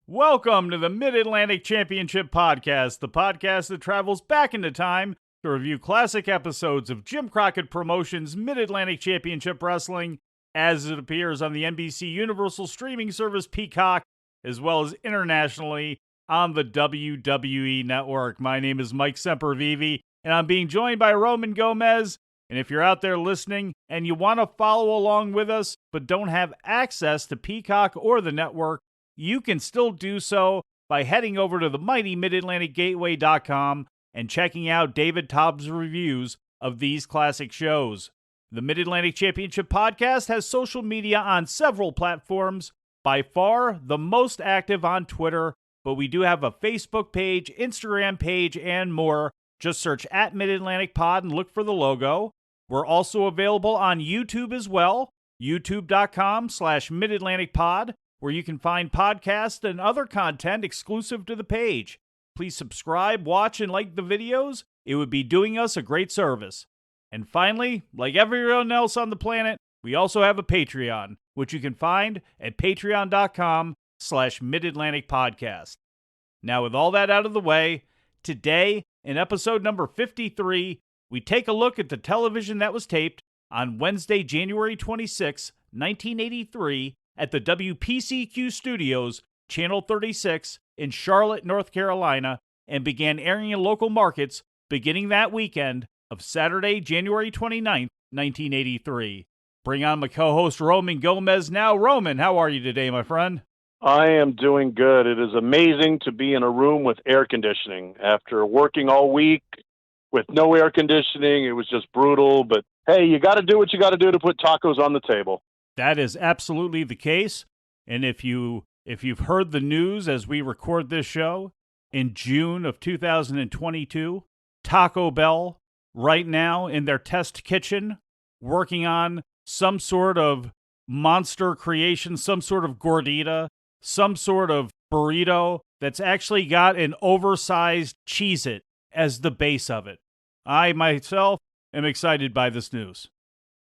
Welcome to the Mid-Atlantic Championship Podcast, the podcast that travels back into time to review classic episodes of Jim Crockett Promotions' Mid-Atlantic Championship Wrestling as it appears on the NBC Universal streaming service Peacock, as well as internationally on the WWE Network. My name is Mike Sempervive, and I'm being joined by Roman Gomez. And if you're out there listening and you want to follow along with us but don't have access to Peacock or the network, you can still do so by heading over to the mighty MidAtlanticGateway.com and checking out David Tobbs' reviews of these classic shows. The Mid-Atlantic Championship Podcast has social media on several platforms, by far the most active on Twitter, but we do have a Facebook page, Instagram page, and more. Just search at Mid-Atlantic Pod and look for the logo. We're also available on YouTube as well, youtube.com/MidAtlanticPod, where you can find podcasts and other content exclusive to the page. Please subscribe, watch, and like the videos. It would be doing us a great service. And finally, like everyone else on the planet, we also have a Patreon, which you can find at patreon.com/MidAtlanticPodcast. Now, with all that out of the way, today, in episode number 53, we take a look at the television that was taped on Wednesday, January 26, 1983, at the WPCQ Studios, Channel 36, in Charlotte, North Carolina, and began airing in local markets beginning that weekend of Saturday, January 29th, 1983. Bring on my co-host, Roman Gomez. Now, Roman, how are you today, my friend? I am doing good. It is amazing to be in a room with air conditioning. After working all week with no air conditioning, it was just brutal. But hey, you got to do what you got to do to put tacos on the table. That is absolutely the case. And if you've heard the news as we record this show, in June of 2022, Taco Bell, right now in their test kitchen, working on some sort of monster creation, some sort of gordita, some sort of burrito that's actually got an oversized Cheez-It as the base of it. I, myself, am excited by this news.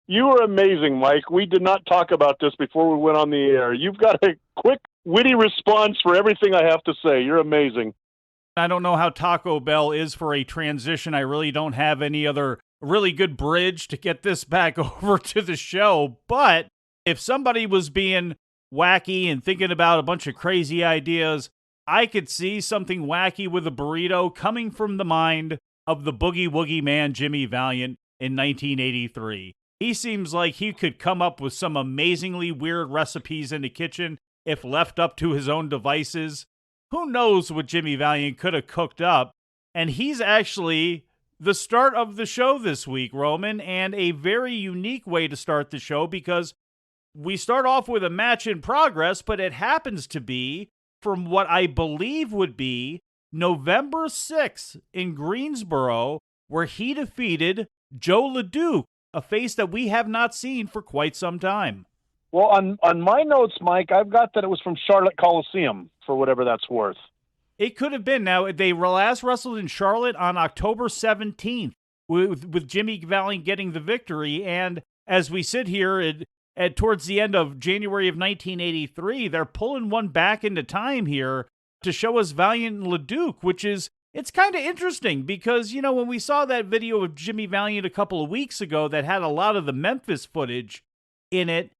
You are amazing, Mike. We did not talk about this before we went on the air. You've got a quick, witty response for everything I have to say. You're amazing. I don't know how Taco Bell is for a transition. I really don't have any other really good bridge to get this back over to the show. But if somebody was being wacky and thinking about a bunch of crazy ideas, I could see something wacky with a burrito coming from the mind of the Boogie Woogie Man, Jimmy Valiant, in 1983. He seems like he could come up with some amazingly weird recipes in the kitchen if left up to his own devices. Who knows what Jimmy Valiant could have cooked up? And he's actually the start of the show this week, Roman, and a very unique way to start the show because we start off with a match in progress, but it happens to be from what I believe would be November 6th in Greensboro, where he defeated Joe LeDuc, a face that we have not seen for quite some time. Well, on my notes, Mike, I've got that it was from Charlotte Coliseum, for whatever that's worth. It could have been. Now, they last wrestled in Charlotte on October 17th, with Jimmy Valiant getting the victory, and as we sit here at towards the end of January of 1983, they're pulling one back into time here to show us Valiant and LeDuc, which is, it's kind of interesting because, you know, when we saw that video of Jimmy Valiant a couple of weeks ago that had a lot of the Memphis footage in it,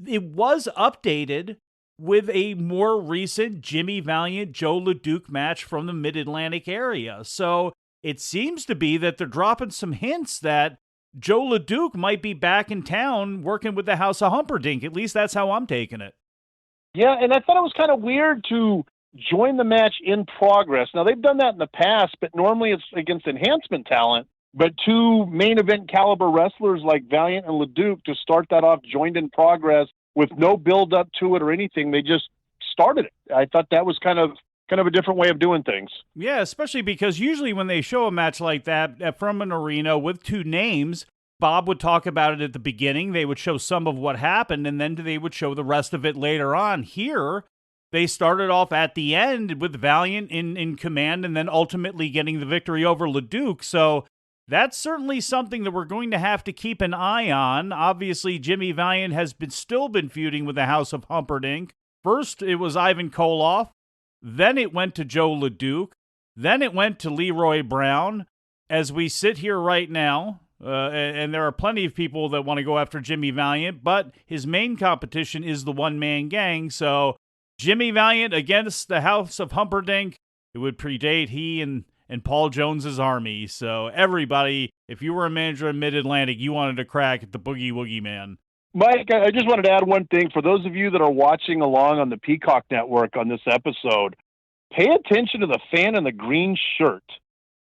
it was updated with a more recent Jimmy Valiant, Joe LeDuc match from the Mid-Atlantic area. So it seems to be that they're dropping some hints that Joe LeDuc might be back in town working with the House of Humperdink. At least that's how I'm taking it. Yeah, and I thought it was kind of weird to join the match in progress. Now, they've done that in the past, but normally it's against enhancement talent. But two main event caliber wrestlers like Valiant and LeDuc to start that off joined in progress with no build up to it or anything. They just started it. I thought that was kind of a different way of doing things. Yeah, especially because usually when they show a match like that from an arena with two names, Bob would talk about it at the beginning. They would show some of what happened, and then they would show the rest of it later on. Here, they started off at the end with Valiant in command and then ultimately getting the victory over LeDuc. So that's certainly something that we're going to have to keep an eye on. Obviously, Jimmy Valiant has still been feuding with the House of Humperdink. First, it was Ivan Koloff. Then it went to Joe LeDuc. Then it went to Leroy Brown. As we sit here right now, and there are plenty of people that want to go after Jimmy Valiant, but his main competition is the one-man gang. So Jimmy Valiant against the House of Humperdink, it would predate he and Paul Jones's army. So everybody, if you were a manager in Mid-Atlantic, you wanted to crack at the Boogie Woogie Man. Mike, I just wanted to add one thing. For those of you that are watching along on the Peacock Network on this episode, pay attention to the fan in the green shirt.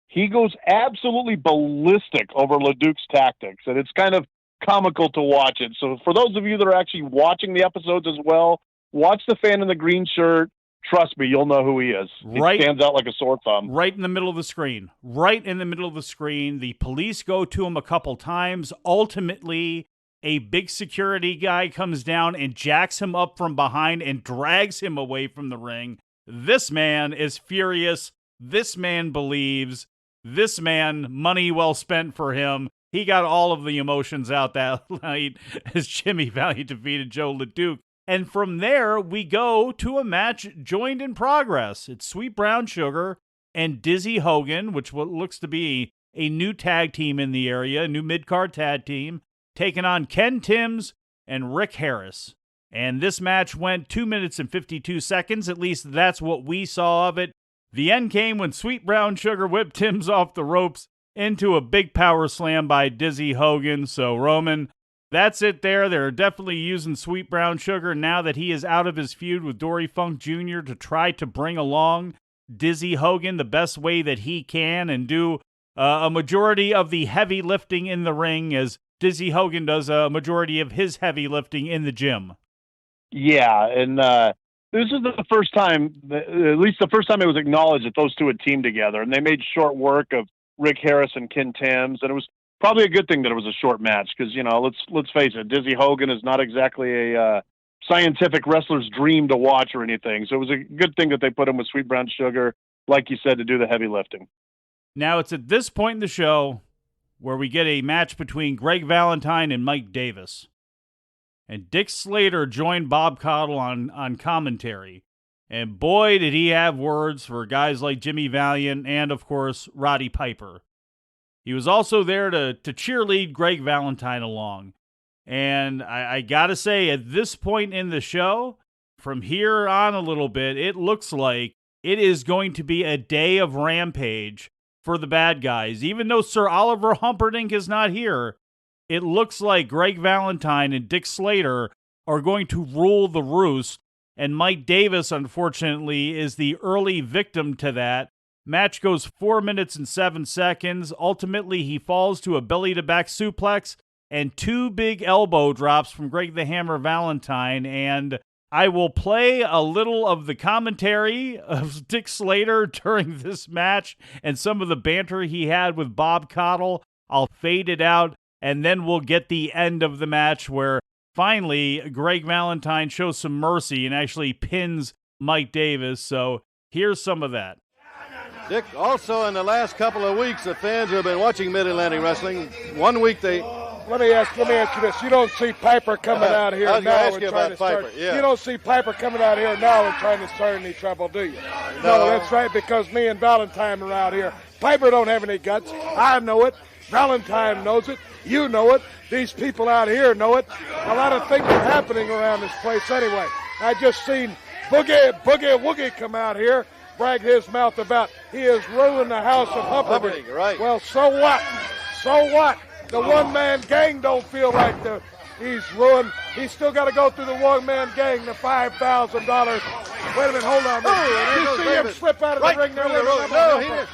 He goes absolutely ballistic over LeDuc's tactics, and it's kind of comical to watch it. So for those of you that are actually watching the episodes as well, watch the fan in the green shirt. Trust me, you'll know who he is. He stands out like a sore thumb. Right in the middle of the screen. Right in the middle of the screen. The police go to him a couple times. Ultimately, a big security guy comes down and jacks him up from behind and drags him away from the ring. This man is furious. This man believes. This man, money well spent for him. He got all of the emotions out that night as Jimmy Valiant defeated Joe LeDuc. And from there, we go to a match joined in progress. It's Sweet Brown Sugar and Dizzy Hogan, which looks to be a new tag team in the area, a new mid-card tag team, taking on Ken Timms and Rick Harris. And this match went 2 minutes and 52 seconds. At least that's what we saw of it. The end came when Sweet Brown Sugar whipped Timms off the ropes into a big power slam by Dizzy Hogan. So, Roman, that's it there. They're definitely using Sweet Brown Sugar now that he is out of his feud with Dory Funk Jr. to try to bring along Dizzy Hogan the best way that he can and do a majority of the heavy lifting in the ring as Dizzy Hogan does a majority of his heavy lifting in the gym. Yeah, and this is the first time, at least the first time it was acknowledged that those two had teamed together, and they made short work of Rick Harris and Ken Timms, and it was probably a good thing that it was a short match because, you know, let's face it, Dizzy Hogan is not exactly a scientific wrestler's dream to watch or anything, so it was a good thing that they put him with Sweet Brown Sugar, like you said, to do the heavy lifting. Now, it's at this point in the show where we get a match between Greg Valentine and Mike Davis. And Dick Slater joined Bob Caudle on commentary. And boy, did he have words for guys like Jimmy Valiant and, of course, Roddy Piper. He was also there to cheerlead Greg Valentine along. And I gotta say, at this point in the show, from here on a little bit, it looks like it is going to be a day of Rampage for the bad guys. Even though Sir Oliver Humperdink is not here, it looks like Greg Valentine and Dick Slater are going to rule the roost, and Mike Davis, unfortunately, is the early victim to that. Match goes 4 minutes and 7 seconds. Ultimately, he falls to a belly-to-back suplex and 2 big elbow drops from Greg the Hammer Valentine, and I will play a little of the commentary of Dick Slater during this match and some of the banter he had with Bob Caudle. I'll fade it out. And then we'll get the end of the match where finally Greg Valentine shows some mercy and actually pins Mike Davis. So here's some of that. Dick, also in the last couple of weeks, the fans who have been watching Mid-Atlantic Wrestling, one week they... Let me ask you this. You don't see Piper coming out here I was now ask and you trying about to start. Piper, yeah. You don't see Piper coming out here now and trying to start any trouble, do you? No, that's right, because me and Valentine are out here. Piper don't have any guts. I know it. Valentine knows it. You know it. These people out here know it. A lot of things are happening around this place anyway. I just seen Boogie Woogie come out here, brag his mouth about he has ruined the House of Humperdink. Right. Well, so what? So what? The one-man gang don't feel like he's ruined. He's still got to go through the one-man gang, the $5,000. Wait a minute, hold on. You see him slip out of the ring there? No, he didn't.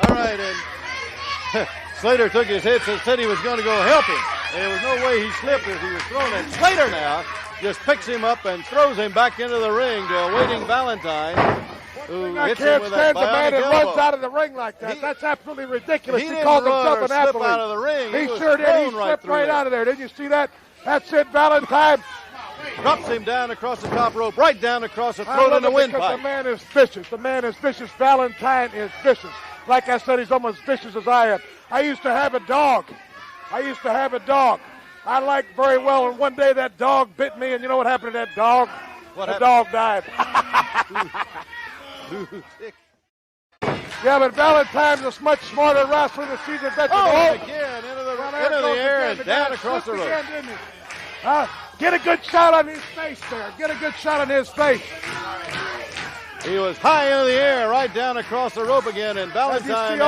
All right, and Slater took his hits and said he was going to go help him. And there was no way he slipped as he was thrown. And Slater now just picks him up and throws him back into the ring to a waiting Valentine, who I hits him can't with that stand the man that elbow. runs out of the ring like that. That's absolutely ridiculous. He He didn't calls run himself or an slip athlete. out of the ring. He was sure did. He thrown slipped through right there. out of there. Didn't you see that? That's it, Valentine. Drops him down across the top rope, right down across the throat in the windpipe. The man is vicious. The man is vicious. Valentine is vicious. Like I said, he's almost vicious as I am. I used to have a dog. I liked very well, and one day that dog bit me, and you know what happened to that dog? What the happened? dog died. Yeah, but Valentine's a much smarter wrestler than Caesar veteran. Oh, again, into the air and down across the rope. Get a good shot on his face there. Get a good shot on his face. He was high into the air, right down across the rope again, and Valentine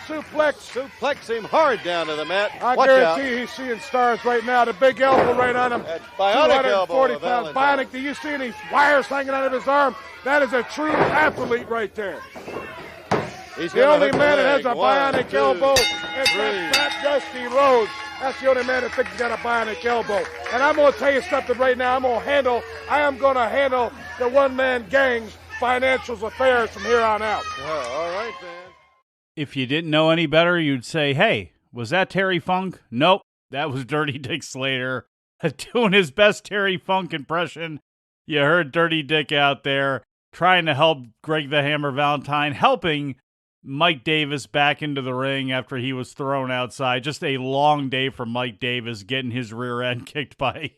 suplex him hard down to the mat. I guarantee he's seeing stars right now. The big elbow right on him. That bionic elbow. 240 pounds. Bionic. Do you see any wires hanging out of his arm? That is a true athlete right there. The only man that has a bionic elbow is that fat Dusty Rhodes. That's the only man that thinks he's got a bionic elbow. And I'm going to tell you something right now. I am going to handle the one-man gang's financial affairs from here on out. All right, man. If you didn't know any better, you'd say, hey, was that Terry Funk? Nope, that was Dirty Dick Slater doing his best Terry Funk impression. You heard Dirty Dick out there trying to help Greg the Hammer Valentine, helping Mike Davis back into the ring after he was thrown outside. Just a long day for Mike Davis, getting his rear end kicked by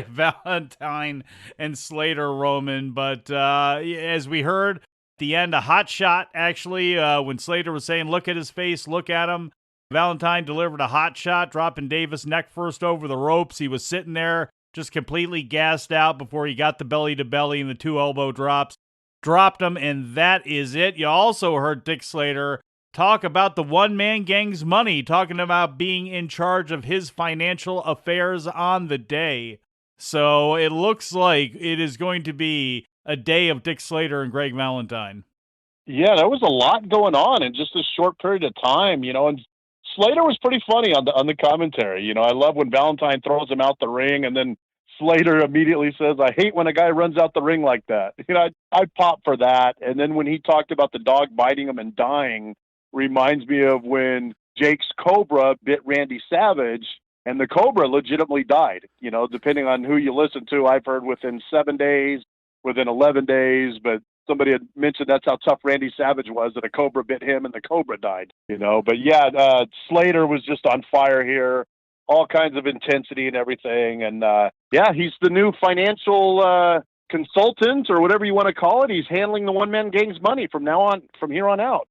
Valentine and Slater Roman. But as we heard at the end, a hot shot, actually, when Slater was saying, look at his face, look at him. Valentine delivered a hot shot, dropping Davis neck first over the ropes. He was sitting there just completely gassed out before he got the belly-to-belly and the 2 elbow drops. Dropped him, and that is it. You also heard Dick Slater talk about the one-man gang's money, talking about being in charge of his financial affairs on the day. So it looks like it is going to be a day of Dick Slater and Greg Valentine. Yeah, there was a lot going on in just a short period of time, and Slater was pretty funny on the commentary. I love when Valentine throws him out the ring, and then Slater immediately says, I hate when a guy runs out the ring like that. I pop for that. And then when he talked about the dog biting him and dying, reminds me of when Jake's Cobra bit Randy Savage, and the Cobra legitimately died. Depending on who you listen to, I've heard within 7 days, within 11 days, but somebody had mentioned that's how tough Randy Savage was, that a Cobra bit him and the Cobra died. But yeah, Slater was just on fire here. All kinds of intensity and everything. And he's the new financial consultant or whatever you want to call it. He's handling the one-man gang's money from here on out.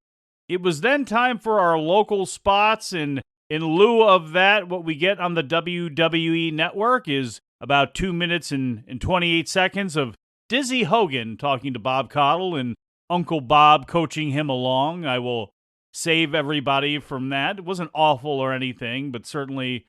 It was then time for our local spots, and in lieu of that, what we get on the WWE Network is about 2 minutes and 28 seconds of Dizzy Hogan talking to Bob Caudle and Uncle Bob coaching him along. I will save everybody from that. It wasn't awful or anything, but certainly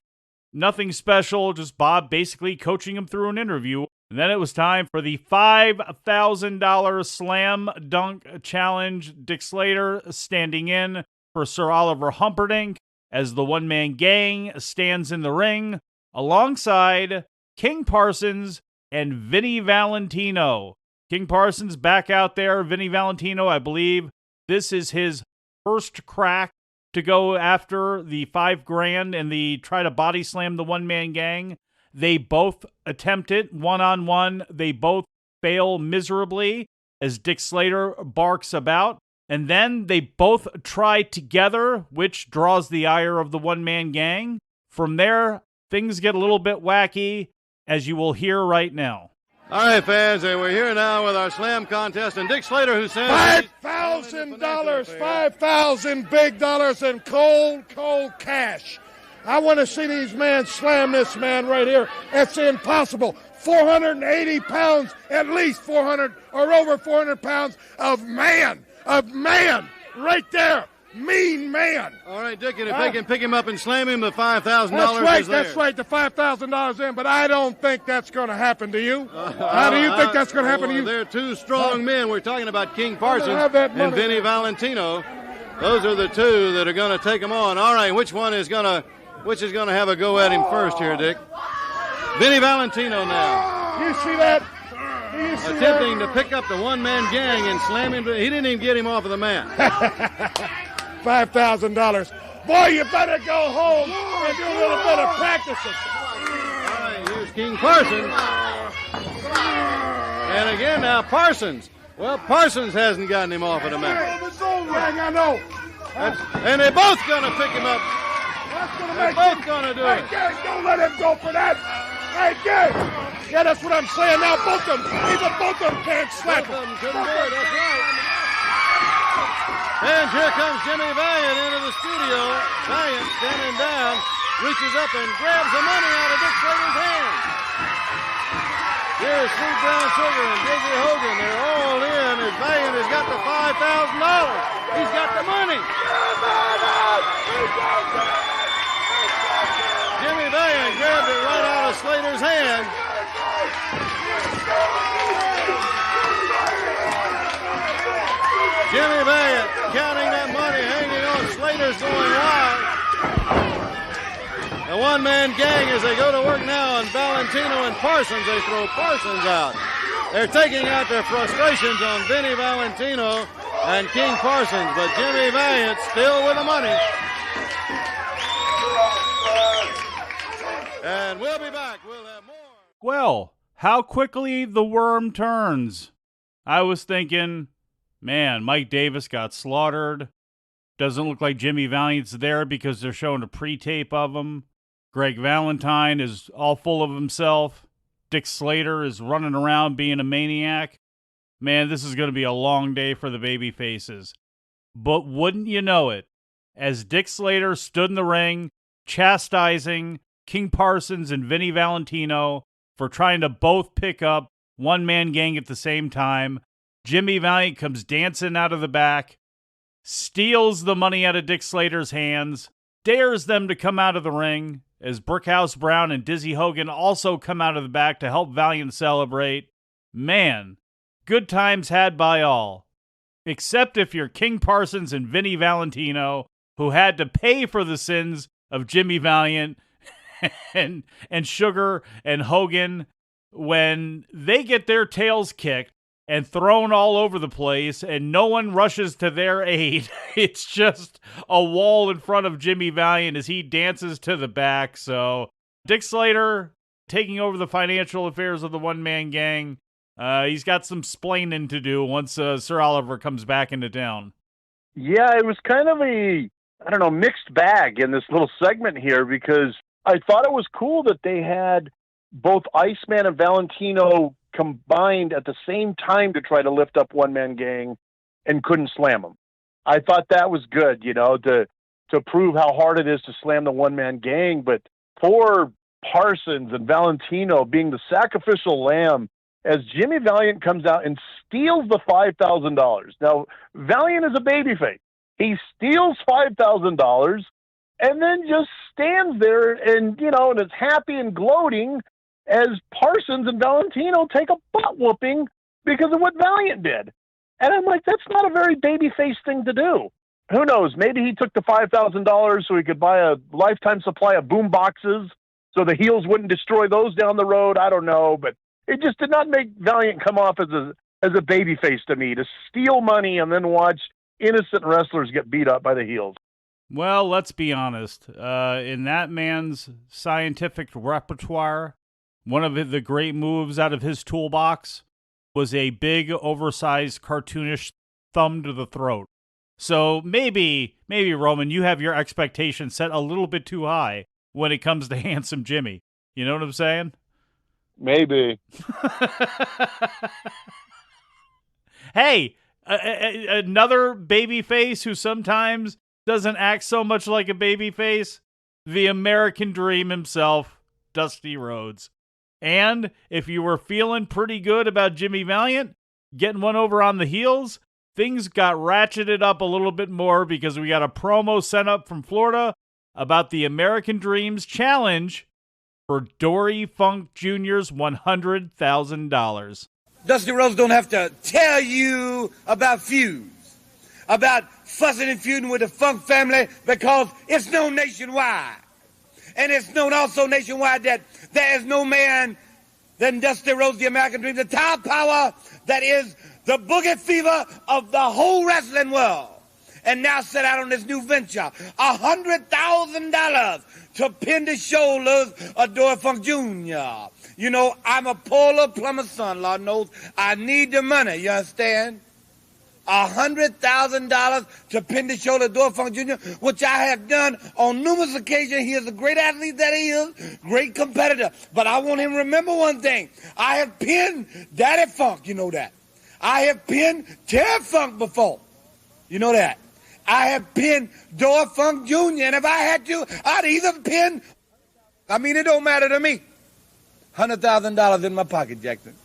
nothing special, just Bob basically coaching him through an interview. And then it was time for the $5,000 Slam Dunk Challenge. Dick Slater standing in for Sir Oliver Humperdink as the one-man gang stands in the ring alongside King Parsons and Vinny Valentino. King Parsons back out there. Vinny Valentino, I believe this is his first crack to go after the $5,000 and try to body slam the one-man gang. They both attempt it one-on-one. They both fail miserably as Dick Slater barks about. And then they both try together, which draws the ire of the one-man gang. From there, things get a little bit wacky, as you will hear right now. All right, fans, we're here now with our slam contest, and Dick Slater, who says $5,000, 5,000 big dollars in cold cash. I want to see these men slam this man right here. It's impossible. 480 pounds, at least 400 or over 400 pounds of man, right there. Mean man. All right, Dick, and if they can pick him up and slam him, the $5,000 is there. That's right, the $5,000 in, but I don't think that's going to happen to you. How do you think that's going to happen to you? They're two strong men. We're talking about King Parsons and Vinny Valentino. Those are the two that are going to take him on. All right, which is going to have a go at him first here, Dick? Vinny Valentino now. You see that? Attempting to pick up the one-man gang and slam him. He didn't even get him off of the mat. $5,000. Boy, you better go home and do a little bit of practicing. All right, here's King Parsons. And again now, Parsons. Well, Parsons hasn't gotten him off of the mat. I know. And they're both going to pick him up. They're both going to do it. Hey, Gary, don't let him go for that. Hey, Gary. Yeah, that's what I'm saying. Now both of them, even both of them can't slap Both of him. them couldn't do it, that's right. And here comes Jimmy Valiant into the studio. Valiant standing down, reaches up and grabs the money out of Dick Slater's hand. Here's Sweet Brown Sugar and Dizzy Hogan. They're all in as Valiant has got the $5,000. He's got the money. Jimmy Valiant grabbed it right out of Slater's hand. Jimmy Valiant counting that money, hanging on. Slater's going wild. The one-man gang as they go to work now on Valentino and Parsons. They throw Parsons out. They're taking out their frustrations on Vinny Valentino and King Parsons, but Jimmy Valiant still with the money. And we'll be back. We'll have more. Well, how quickly the worm turns. I was thinking, man, Mike Davis got slaughtered. Doesn't look like Jimmy Valiant's there because they're showing a pre-tape of him. Greg Valentine is all full of himself. Dick Slater is running around being a maniac. Man, this is going to be a long day for the baby faces. But wouldn't you know it, as Dick Slater stood in the ring, chastising King Parsons and Vinny Valentino for trying to both pick up one-man gang at the same time, Jimmy Valiant comes dancing out of the back, steals the money out of Dick Slater's hands, dares them to come out of the ring, as Brickhouse Brown and Dizzy Hogan also come out of the back to help Valiant celebrate. Man, good times had by all. Except if you're King Parsons and Vinny Valentino, who had to pay for the sins of Jimmy Valiant and Sugar and Hogan when they get their tails kicked and thrown all over the place and no one rushes to their aid. It's just a wall in front of Jimmy Valiant as he dances to the back. So Dick Slater taking over the financial affairs of the one-man gang. He's got some splaining to do once Sir Oliver comes back into town. Yeah, it was kind of a, mixed bag in this little segment here, because I thought it was cool that they had both Iceman and Valentino combined at the same time to try to lift up one-man gang and couldn't slam them. I thought that was good, to prove how hard it is to slam the one-man gang. But poor Parsons and Valentino being the sacrificial lamb as Jimmy Valiant comes out and steals the $5,000. Now, Valiant is a babyface. He steals $5,000 and then just stands there and is happy and gloating as Parsons and Valentino take a butt whooping because of what Valiant did. And I'm like, that's not a very babyface thing to do. Who knows? Maybe he took the $5,000 so he could buy a lifetime supply of boom boxes so the heels wouldn't destroy those down the road. I don't know, but it just did not make Valiant come off as a babyface to me, to steal money and then watch innocent wrestlers get beat up by the heels. Well, let's be honest. In that man's scientific repertoire, one of the great moves out of his toolbox was a big, oversized, cartoonish thumb to the throat. So maybe, Roman, you have your expectations set a little bit too high when it comes to Handsome Jimmy. You know what I'm saying? Maybe. Hey, another baby face who sometimes doesn't act so much like a baby face, the American Dream himself, Dusty Rhodes. And if you were feeling pretty good about Jimmy Valiant getting one over on the heels, things got ratcheted up a little bit more because we got a promo sent up from Florida about the American Dream's challenge for Dory Funk Jr.'s $100,000. Dusty Rhodes don't have to tell you about feuds, about fussing and feuding with the Funk family, because it's known nationwide. And it's known also nationwide that there is no man than Dusty Rhodes, the American Dream, the top power that is the boogie fever of the whole wrestling world. And now set out on this new venture, $100,000 to pin the shoulders of Dory Funk Jr. You know, I'm a poor little plumber's son, Lord knows. I need the money, you understand? $100,000 to pin the shoulder of Dory Funk Jr., which I have done on numerous occasions. He is a great athlete that he is, great competitor. But I want him to remember one thing. I have pinned Daddy Funk, you know that. I have pinned Terry Funk before. You know that. I have pinned Dory Funk Jr., and if I had to, I'd either pin, it don't matter to me. $100,000 in my pocket, Jackson.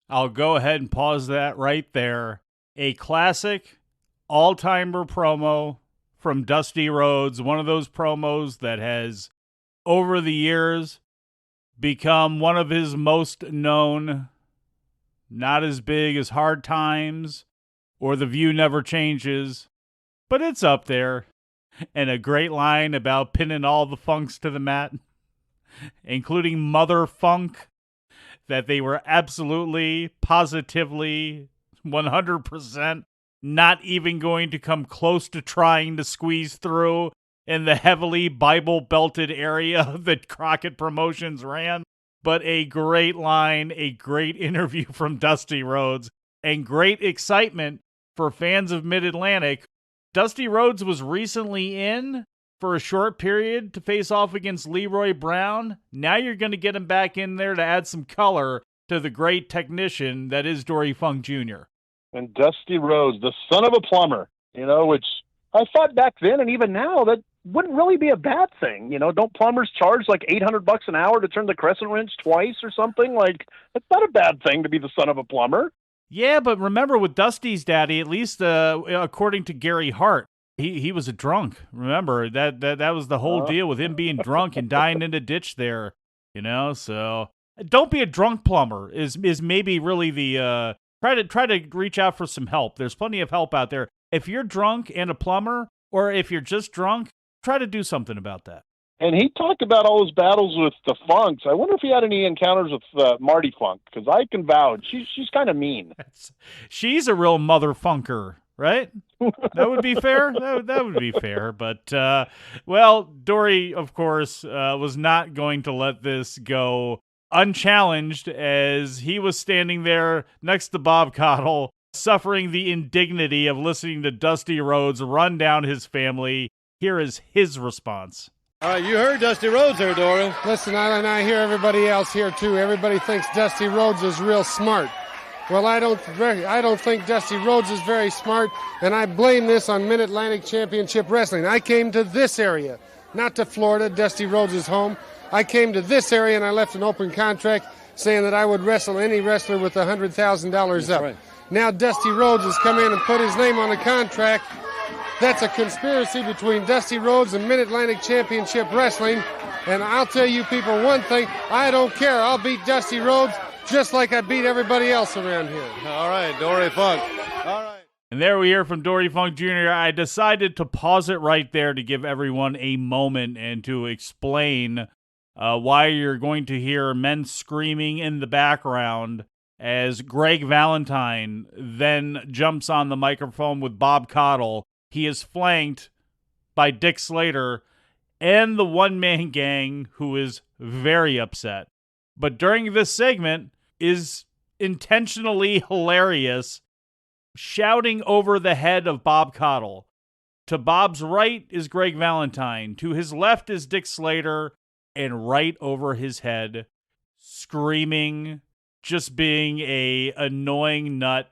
I'll go ahead and pause that right there. A classic all-timer promo from Dusty Rhodes, one of those promos that has, over the years, become one of his most known, not as big as Hard Times or The View Never Changes, but it's up there. And a great line about pinning all the funks to the mat, including Mother Funk, that they were absolutely, positively, 100% not even going to come close to trying to squeeze through in the heavily Bible-belted area that Crockett Promotions ran. But a great line, a great interview from Dusty Rhodes, and great excitement for fans of Mid-Atlantic. Dusty Rhodes was recently in for a short period to face off against Leroy Brown. Now you're going to get him back in there to add some color to the great technician that is Dory Funk Jr. And Dusty Rhodes, the son of a plumber, which I thought back then and even now that wouldn't really be a bad thing. Don't plumbers charge like $800 an hour to turn the crescent wrench twice or something? Like, that's not a bad thing to be the son of a plumber. Yeah, but remember with Dusty's daddy, at least according to Gary Hart, he was a drunk. Remember, that was the whole deal with him being drunk and dying in a ditch there, so don't be a drunk plumber is maybe really the try to reach out for some help. There's plenty of help out there. If you're drunk and a plumber, or if you're just drunk, try to do something about that. And he talked about all his battles with the Funks. I wonder if he had any encounters with Marty Funk, because I can vouch she's kind of mean. She's a real mother funker, right? That would be fair. That would be fair. But Dory, of course, was not going to let this go unchallenged, as he was standing there next to Bob Caudle, suffering the indignity of listening to Dusty Rhodes run down his family. Here is his response. All right, you heard Dusty Rhodes there, Dory. Listen, I hear everybody else here, too. Everybody thinks Dusty Rhodes is real smart. Well, I don't think Dusty Rhodes is very smart, and I blame this on Mid-Atlantic Championship Wrestling. I came to this area, not to Florida, Dusty Rhodes' home. I came to this area, and I left an open contract saying that I would wrestle any wrestler with $100,000 up. Right. Now Dusty Rhodes has come in and put his name on the contract. That's a conspiracy between Dusty Rhodes and Mid-Atlantic Championship Wrestling. And I'll tell you people one thing, I don't care. I'll beat Dusty Rhodes just like I beat everybody else around here. All right, Dory Funk. All right. And there we hear from Dory Funk Jr. I decided to pause it right there to give everyone a moment and to explain why you're going to hear men screaming in the background as Greg Valentine then jumps on the microphone with Bob Caudle. He is flanked by Dick Slater and the one-man gang, who is very upset. But during this segment is intentionally hilarious, shouting over the head of Bob Caudle. To Bob's right is Greg Valentine. To his left is Dick Slater. And right over his head, screaming, just being a annoying nut.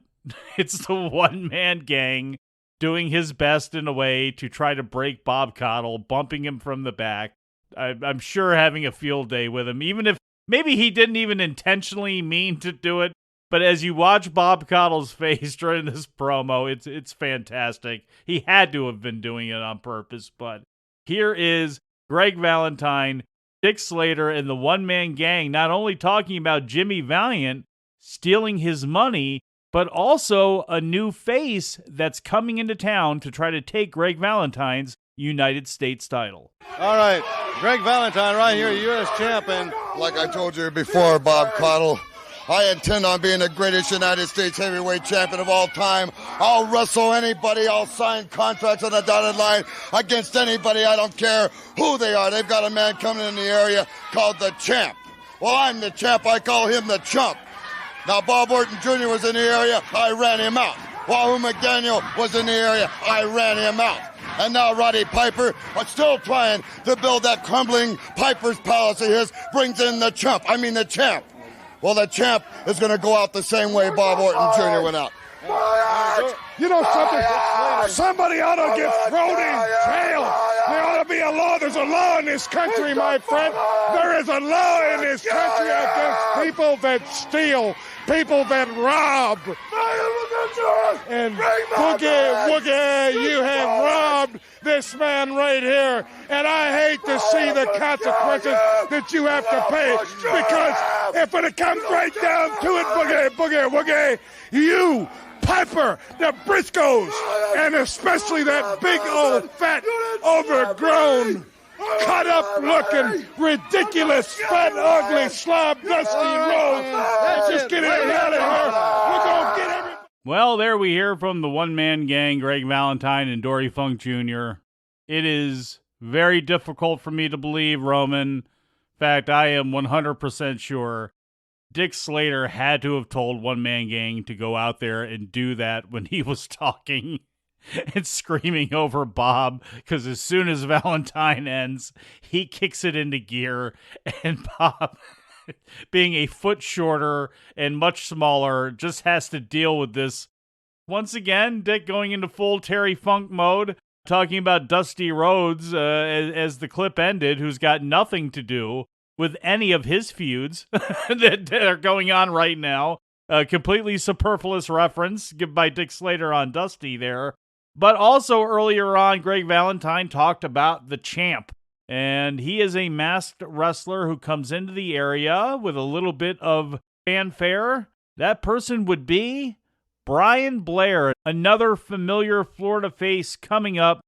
It's the one-man gang doing his best in a way to try to break Bob Caudle, bumping him from the back. I'm sure having a field day with him, even if maybe he didn't even intentionally mean to do it. But as you watch Bob Caudle's face during this promo, it's fantastic. He had to have been doing it on purpose. But here is Greg Valentine, Dick Slater, and the one-man gang not only talking about Jimmy Valiant stealing his money, but also a new face that's coming into town to try to take Greg Valentine's United States title. All right, Greg Valentine right here, U.S. champion. Like I told you before, Bob Caudle, I intend on being the greatest United States heavyweight champion of all time. I'll wrestle anybody. I'll sign contracts on the dotted line against anybody. I don't care who they are. They've got a man coming in the area called the Champ. Well, I'm the Champ. I call him the Chump. Now, Bob Orton Jr. was in the area. I ran him out. Wahoo McDaniel was in the area. I ran him out. And now Roddy Piper are still trying to build that crumbling Piper's palace of his, brings in the champ. Well, the champ is going to go out the same way Bob Orton Jr. went out. You know something? Somebody ought to get thrown in jail. There ought to be a law. There's a law in this country, my friend. There is a law in this country against people that steal, people that rob. And Woogie, you have robbed this man right here. And I hate to see the consequences that you have to pay. Because if it comes right down to it, Woogie, you, Piper, the Briscoes, and especially that big old fat, overgrown, cut up looking, ridiculous, fat, ugly slob, Dusty Rhodes. Just get him out of here. We're going to get everybody. Well, there we hear from the one-man gang, Greg Valentine and Dory Funk Jr. It is very difficult for me to believe, Roman. In fact, I am 100% sure Dick Slater had to have told One Man Gang to go out there and do that when he was talking and screaming over Bob, because as soon as Valentine ends, he kicks it into gear, and Bob, being a foot shorter and much smaller, just has to deal with this. Once again, Dick going into full Terry Funk mode, talking about Dusty Rhodes as the clip ended, who's got nothing to do with any of his feuds that are going on right now. A completely superfluous reference given by Dick Slater on Dusty there. But also earlier on, Greg Valentine talked about the champ. And he is a masked wrestler who comes into the area with a little bit of fanfare. That person would be Brian Blair, another familiar Florida face coming up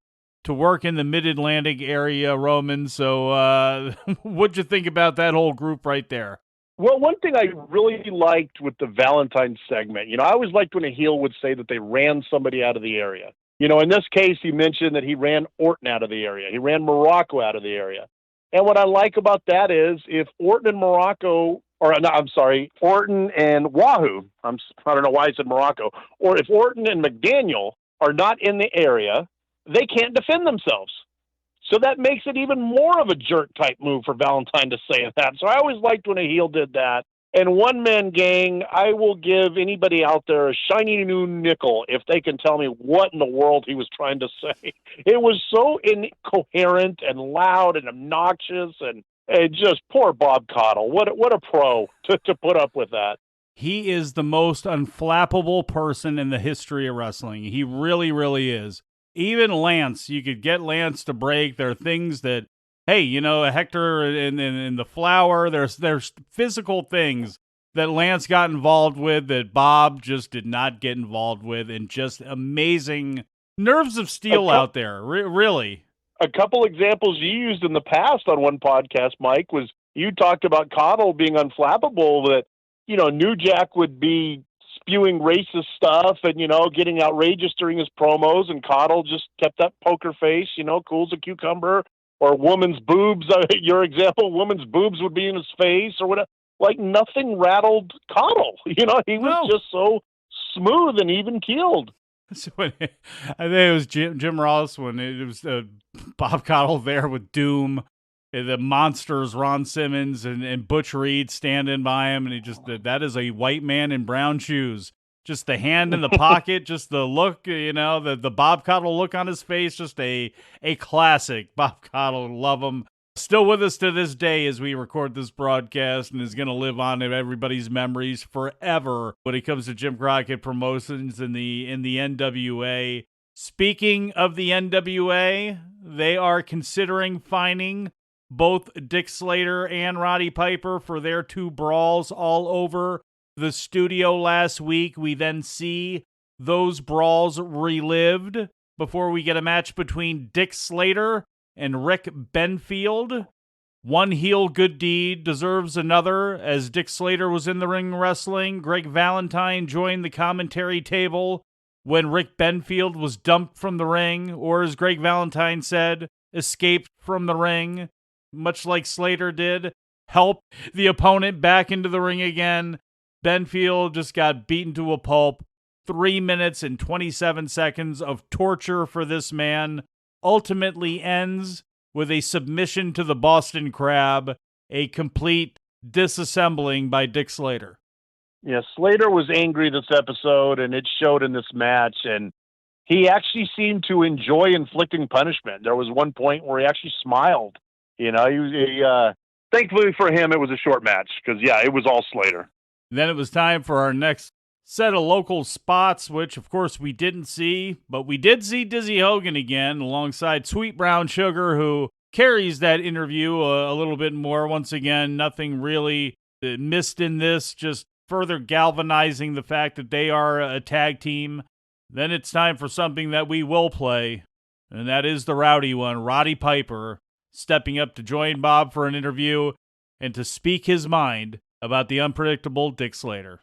to work in the Mid-Atlantic area, Roman. So what'd you think about that whole group right there? Well, one thing I really liked with the Valentine segment, I always liked when a heel would say that they ran somebody out of the area. In this case, he mentioned that he ran Orton out of the area. He ran Morocco out of the area. And what I like about that is if Orton and Orton and Wahoo, I don't know why I said Morocco, or if Orton and McDaniel are not in the area, they can't defend themselves. So that makes it even more of a jerk-type move for Valentine to say that. So I always liked when a heel did that. And One Man Gang, I will give anybody out there a shiny new nickel if they can tell me what in the world he was trying to say. It was so incoherent and loud and obnoxious, and just poor Bob Caudle. What a pro to put up with that. He is the most unflappable person in the history of wrestling. He really, really is. Even Lance, you could get Lance to break. There are things that, hey, Hector and the Flower, there's physical things that Lance got involved with that Bob just did not get involved with, and just amazing nerves of steel out there, really. A couple examples you used in the past on one podcast, Mike, was you talked about Caudle being unflappable, that, New Jack would be spewing racist stuff and, getting outrageous during his promos, and Caudle just kept that poker face, cool as a cucumber. Or woman's boobs, your example, woman's boobs would be in his face or whatever. Like nothing rattled Caudle. He was just so smooth and even keeled. So I think it was Jim Ross when it was Bob Caudle there with Doom, the monsters, Ron Simmons and Butch Reed standing by him. And he just, that is a white man in brown shoes. Just the hand in the pocket, just the look, the Bob Caudle look on his face, just a classic. Bob Caudle, love him. Still with us to this day as we record this broadcast, and is going to live on in everybody's memories forever when it comes to Jim Crockett Promotions in the NWA. Speaking of the NWA, they are considering fining both Dick Slater and Roddy Piper for their two brawls all over the studio last week. We then see those brawls relived before we get a match between Dick Slater and Rick Benfield. One heel good deed deserves another. As Dick Slater was in the ring wrestling, Greg Valentine joined the commentary table when Rick Benfield was dumped from the ring, or as Greg Valentine said, escaped from the ring, much like Slater did, helped the opponent back into the ring again. Benfield just got beaten to a pulp. 3 minutes and 27 seconds of torture for this man ultimately ends with a submission to the Boston Crab, a complete disassembling by Dick Slater. Yeah, Slater was angry this episode, and it showed in this match, and he actually seemed to enjoy inflicting punishment. There was one point where he actually smiled. You know, thankfully for him, it was a short match, because, yeah, it was all Slater. Then it was time for our next set of local spots, which, of course, we didn't see, but we did see Dizzy Hogan again, alongside Sweet Brown Sugar, who carries that interview a little bit more. Once again, nothing really missed in this, just further galvanizing the fact that they are a tag team. Then it's time for something that we will play, and that is the rowdy one, Roddy Piper, stepping up to join Bob for an interview and to speak his mind about the unpredictable Dick Slater.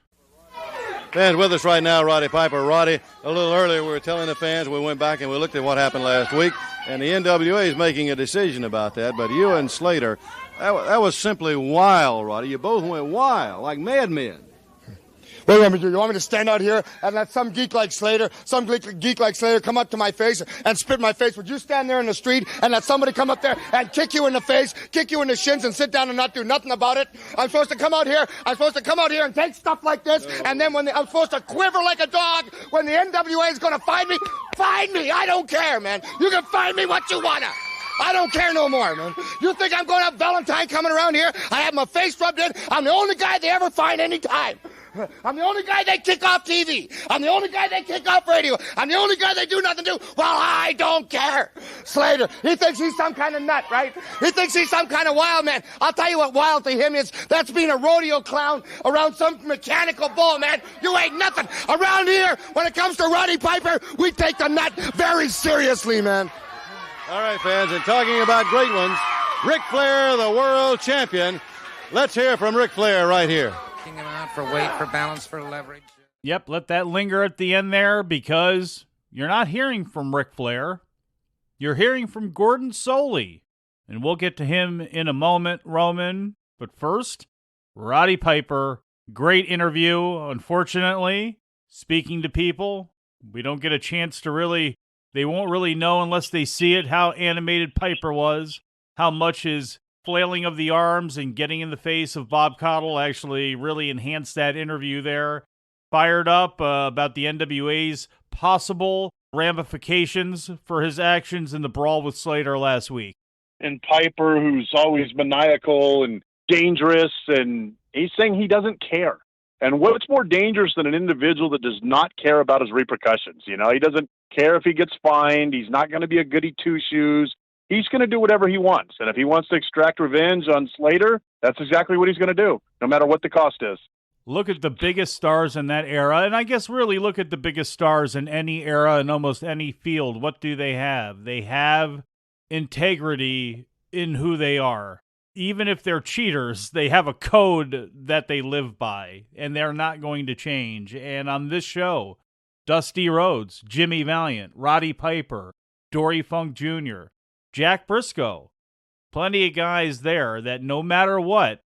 Fans with us right now, Roddy Piper. Roddy, a little earlier we were telling the fans, we went back and we looked at what happened last week, and the NWA is making a decision about that, but you and Slater, that was simply wild, Roddy. You both went wild, like madmen. What do you want me to do? You want me to stand out here and let some geek like Slater come up to my face and spit in my face? Would you stand there in the street and let somebody come up there and kick you in the face, kick you in the shins, and sit down and not do nothing about it? I'm supposed to come out here and take stuff like this, and then I'm supposed to quiver like a dog when the NWA is going to find me? Find me! I don't care, man. You can find me what you wanna. I don't care no more, man. You think I'm going to have Valentine coming around here? I have my face rubbed in. I'm the only guy they ever find any time. I'm the only guy they kick off TV. I'm the only guy they kick off radio. I'm the only guy they do nothing to. Well, I don't care. Slater, he thinks he's some kind of nut, right? He thinks he's some kind of wild man. I'll tell you what wild to him is. That's being a rodeo clown around some mechanical bull, man. You ain't nothing. Around here, when it comes to Roddy Piper, we take the nut very seriously, man. All right, fans, and talking about great ones, Ric Flair, the world champion. Let's hear from Ric Flair right here. Him out for weight, for balance, for leverage. Yep, let that linger at the end there, because you're not hearing from Ric Flair. You're hearing from Gordon Solie, and we'll get to him in a moment, Roman. But first, Roddy Piper, great interview. Unfortunately, speaking to people, we don't get a chance to they won't really know unless they see it how animated Piper was, how much his flailing of the arms and getting in the face of Bob Caudle actually really enhanced that interview there. Fired up about the NWA's possible ramifications for his actions in the brawl with Slater last week. And Piper, who's always maniacal and dangerous, and he's saying he doesn't care. And what's more dangerous than an individual that does not care about his repercussions? You know, he doesn't care if he gets fined. He's not going to be a goody two-shoes. He's going to do whatever he wants. And if he wants to extract revenge on Slater, that's exactly what he's going to do, no matter what the cost is. Look at the biggest stars in that era, and I guess really look at the biggest stars in any era in almost any field. What do they have? They have integrity in who they are. Even if they're cheaters, they have a code that they live by, and they're not going to change. And on this show, Dusty Rhodes, Jimmy Valiant, Roddy Piper, Dory Funk Jr., Jack Brisco, plenty of guys there that no matter what,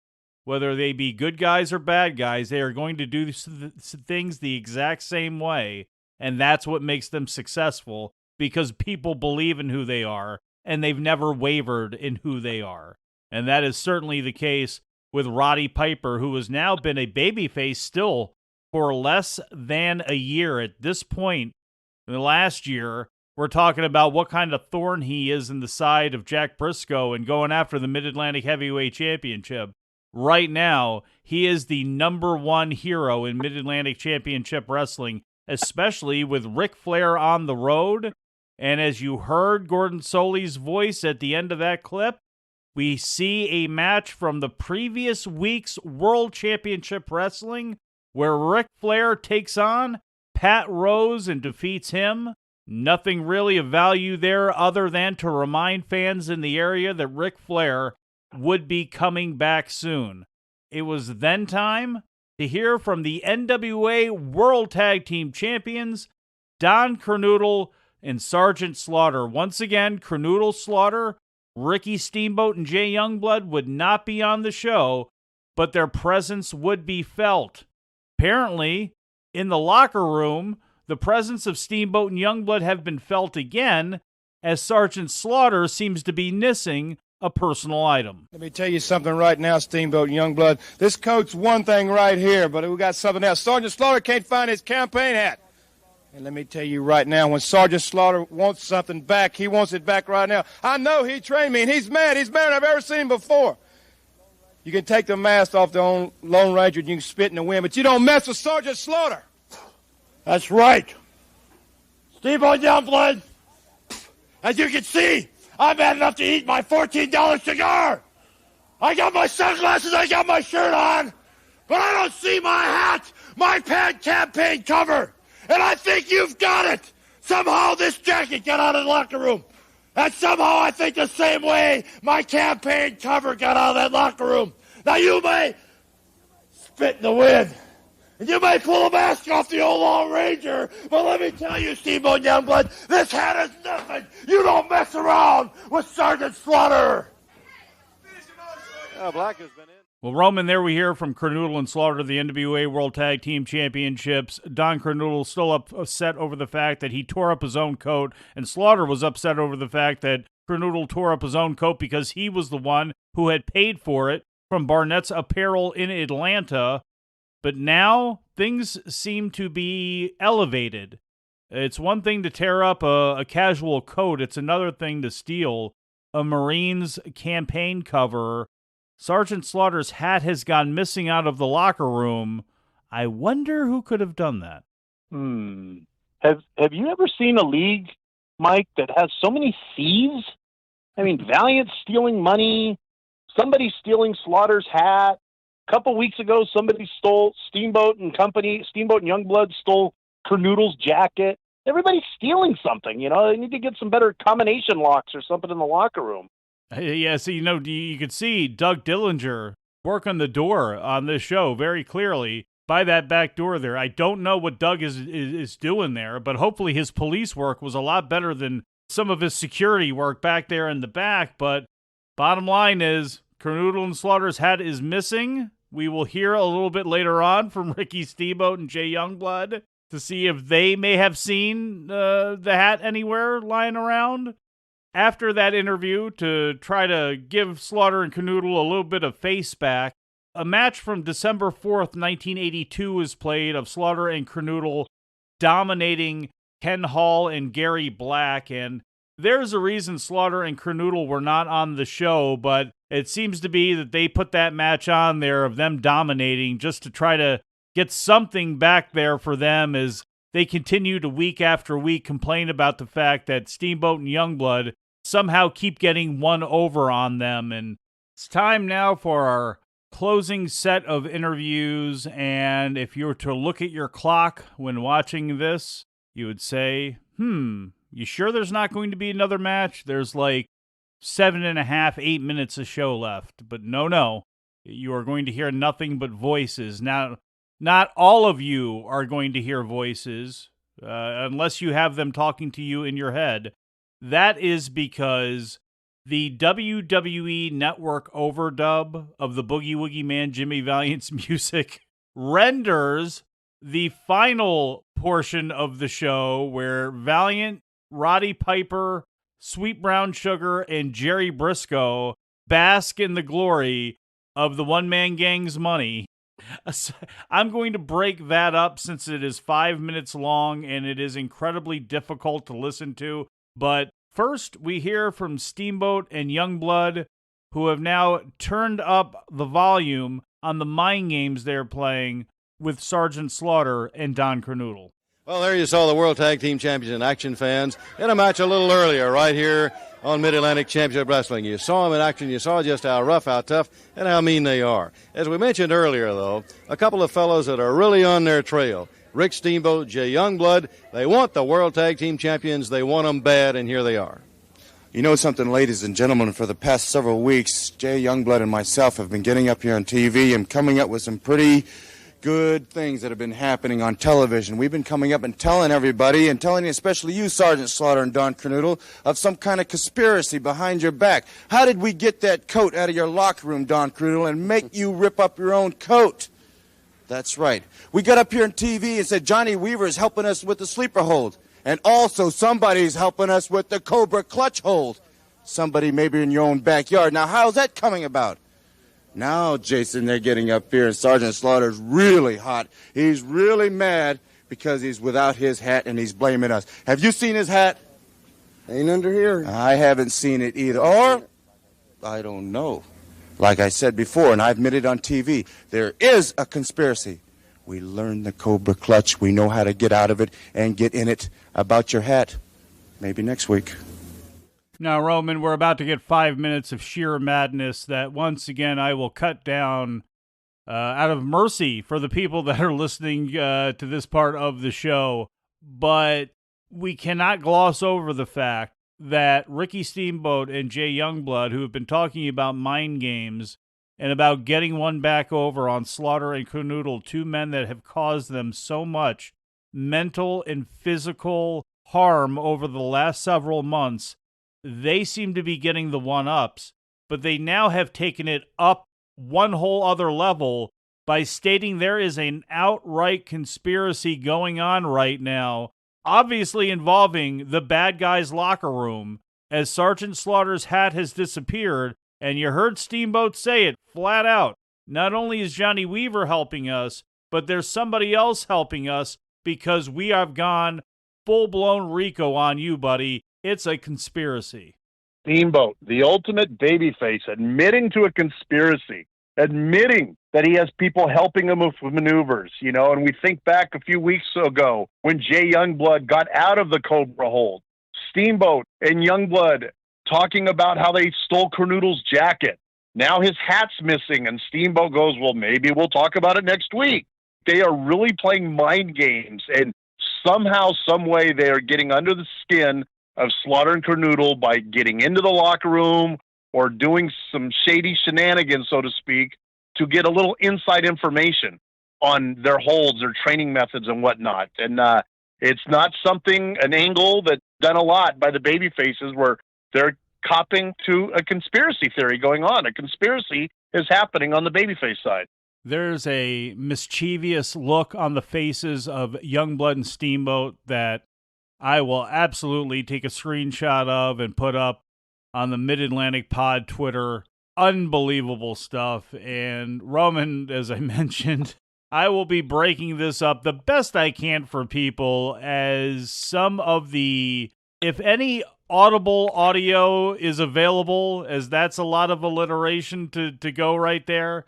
whether they be good guys or bad guys, they are going to do things the exact same way, and that's what makes them successful, because people believe in who they are, and they've never wavered in who they are. And that is certainly the case with Roddy Piper, who has now been a babyface still for less than a year. At this point, in the last year, we're talking about what kind of thorn he is in the side of Jack Brisco and going after the Mid-Atlantic Heavyweight Championship. Right now, he is the number one hero in Mid-Atlantic Championship Wrestling, especially with Ric Flair on the road. And as you heard Gordon Solie's voice at the end of that clip, we see a match from the previous week's World Championship Wrestling where Ric Flair takes on Pat Rose and defeats him. Nothing really of value there other than to remind fans in the area that Ric Flair would be coming back soon. It was then time to hear from the NWA World Tag Team Champions, Don Kernodle and Sgt Slaughter. Once again, Kernodle, Slaughter, Ricky Steamboat and Jay Youngblood would not be on the show, but their presence would be felt. Apparently, in the locker room, the presence of Steamboat and Youngblood have been felt again, as Sgt. Slaughter seems to be missing a personal item. Let me tell you something right now, Steamboat and Youngblood. This coat's one thing right here, but we got something else. Sgt. Slaughter can't find his campaign hat. And let me tell you right now, when Sgt. Slaughter wants something back, he wants it back right now. I know he trained me, and he's mad. He's madder than I've ever seen him before. You can take the mask off the Lone Ranger and you can spit in the wind, but you don't mess with Sgt. Slaughter. That's right. Steamboat Youngblood, as you can see, I'm bad enough to eat my $14 cigar. I got my sunglasses, I got my shirt on, but I don't see my hat, my pad campaign cover. And I think you've got it. Somehow this jacket got out of the locker room. And somehow I think the same way my campaign cover got out of that locker room. Now you may spit in the wind. And you may pull a mask off the old Lone Ranger. But let me tell you, Steamboat Youngblood, this hat is nothing. You don't mess around with Sgt. Slaughter. Black has been in. Well, Roman, there we hear from Kernodle and Slaughter, the NWA World Tag Team Championships. Don Kernodle still upset over the fact that he tore up his own coat, and Slaughter was upset over the fact that Kernodle tore up his own coat because he was the one who had paid for it from Barnett's Apparel in Atlanta. But now things seem to be elevated. It's one thing to tear up a casual coat. It's another thing to steal a Marines campaign cover. Sgt. Slaughter's hat has gone missing out of the locker room. I wonder who could have done that. Have you ever seen a league, Mike, that has so many thieves? I mean, Valiant stealing money, somebody stealing Slaughter's hat. A couple weeks ago, somebody stole Steamboat and Youngblood stole Kernodle's jacket. Everybody's stealing something, you know. They need to get some better combination locks or something in the locker room. Yeah, so, you could see Doug Dillinger work on the door on this show very clearly by that back door there. I don't know what Doug is doing there, but hopefully his police work was a lot better than some of his security work back there in the back. But bottom line is, Kernodle and Slaughter's hat is missing. We will hear a little bit later on from Ricky Steamboat and Jay Youngblood to see if they may have seen the hat anywhere lying around. After that interview, to try to give Slaughter and Kernodle a little bit of face back, a match from December 4th, 1982 was played of Slaughter and Kernodle dominating Ken Hall and Gary Black, and there's a reason Slaughter and Kernodle were not on the show, but it seems to be that they put that match on there of them dominating just to try to get something back there for them as they continue to week after week complain about the fact that Steamboat and Youngblood somehow keep getting one over on them. And it's time now for our closing set of interviews. And if you were to look at your clock when watching this, you would say, you sure there's not going to be another match? There's like 7.5, 8 minutes of show left. But no, you are going to hear nothing but voices. Now, not all of you are going to hear voices, unless you have them talking to you in your head. That is because the WWE Network overdub of the Boogie Woogie Man Jimmy Valiant's music renders the final portion of the show where Valiant, Roddy Piper, Sweet Brown Sugar, and Jerry Brisco bask in the glory of the one-man gang's money. I'm going to break that up since it is 5 minutes long and it is incredibly difficult to listen to. But first, we hear from Steamboat and Youngblood, who have now turned up the volume on the mind games they're playing with Sgt. Slaughter and Don Kernodle. Well, there you saw the World Tag Team Champions in action, fans, in a match a little earlier right here on Mid-Atlantic Championship Wrestling. You saw them in action. You saw just how rough, how tough, and how mean they are. As we mentioned earlier, though, a couple of fellows that are really on their trail. Rick Steamboat, Jay Youngblood, they want the World Tag Team Champions. They want them bad, and here they are. You know something, ladies and gentlemen, for the past several weeks, Jay Youngblood and myself have been getting up here on TV and coming up with some pretty good things that have been happening on television. We've been coming up and telling everybody, and telling especially you, Sgt. Slaughter and Don Kernodle, of some kind of conspiracy behind your back. How did we get that coat out of your locker room, Don Kernodle, and make you rip up your own coat? That's right. We got up here on TV and said Johnny Weaver is helping us with the sleeper hold. And also somebody's helping us with the Cobra clutch hold. Somebody maybe in your own backyard. Now, how's that coming about? Now, Jason, they're getting up here, and Sergeant Slaughter's really hot. He's really mad because he's without his hat, and he's blaming us. Have you seen his hat? Ain't under here. I haven't seen it either. Or, I don't know. Like I said before, and I admit it on TV, there is a conspiracy. We learned the Cobra clutch. We know how to get out of it and get in it. About your hat, maybe next week. Now, Roman, we're about to get 5 minutes of sheer madness that once again I will cut down out of mercy for the people that are listening to this part of the show. But we cannot gloss over the fact that Ricky Steamboat and Jay Youngblood, who have been talking about mind games and about getting one back over on Slaughter and Kernodle, two men that have caused them so much mental and physical harm over the last several months, they seem to be getting the one-ups, but they now have taken it up one whole other level by stating there is an outright conspiracy going on right now, obviously involving the bad guys' locker room, as Sergeant Slaughter's hat has disappeared, and you heard Steamboat say it flat out. Not only is Johnny Weaver helping us, but there's somebody else helping us because we have gone full-blown Rico on you, buddy. It's a conspiracy. Steamboat, the ultimate babyface, admitting to a conspiracy, admitting that he has people helping him with maneuvers, you know, and we think back a few weeks ago when Jay Youngblood got out of the Cobra hold. Steamboat and Youngblood talking about how they stole Kernodle's jacket. Now his hat's missing, and Steamboat goes, well, maybe we'll talk about it next week. They are really playing mind games, and somehow, some way, they are getting under the skin of Slaughter and Kernodle by getting into the locker room or doing some shady shenanigans, so to speak, to get a little inside information on their holds, their training methods, and whatnot. And it's not something, an angle that's done a lot by the baby faces where they're copping to a conspiracy theory going on. A conspiracy is happening on the babyface side. There's a mischievous look on the faces of Youngblood and Steamboat that I will absolutely take a screenshot of and put up on the Mid-Atlantic Pod Twitter. Unbelievable stuff. And Roman, as I mentioned, I will be breaking this up the best I can for people as some of the, if any audible audio is available, as that's a lot of alliteration to go right there.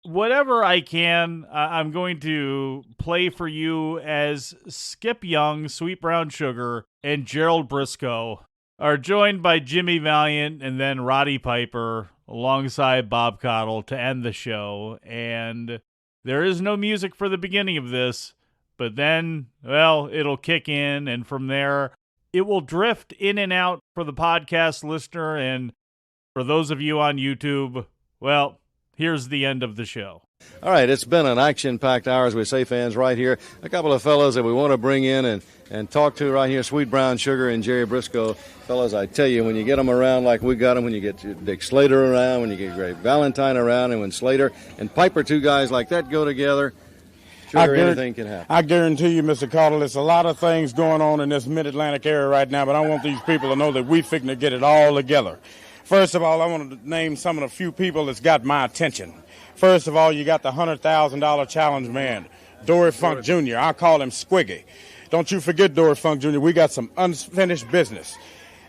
Whatever I can, I'm going to play for you as Skip Young, Sweet Brown Sugar, and Gerald Brisco are joined by Jimmy Valiant and then Roddy Piper alongside Bob Caudle to end the show. And there is no music for the beginning of this, but then, well, it'll kick in, and from there, it will drift in and out for the podcast listener. And for those of you on YouTube, well, here's the end of the show. All right, it's been an action-packed hour, as we say, fans, right here. A couple of fellows that we want to bring in and talk to right here, Sweet Brown Sugar and Jerry Brisco. Fellas, I tell you, when you get them around like we got them, when you get Dick Slater around, when you get Great Valentine around, and when Slater and Piper, two guys like that, go together, sure, anything can happen. I guarantee you, Mr. Caudle, there's a lot of things going on in this Mid-Atlantic area right now, but I want these people to know that we fixing to get it all together. First of all, I want to name some of the few people that's got my attention. First of all, you got the $100,000 challenge man, Dory Funk Jr. I call him Squiggy. Don't you forget Dory Funk Jr. We got some unfinished business.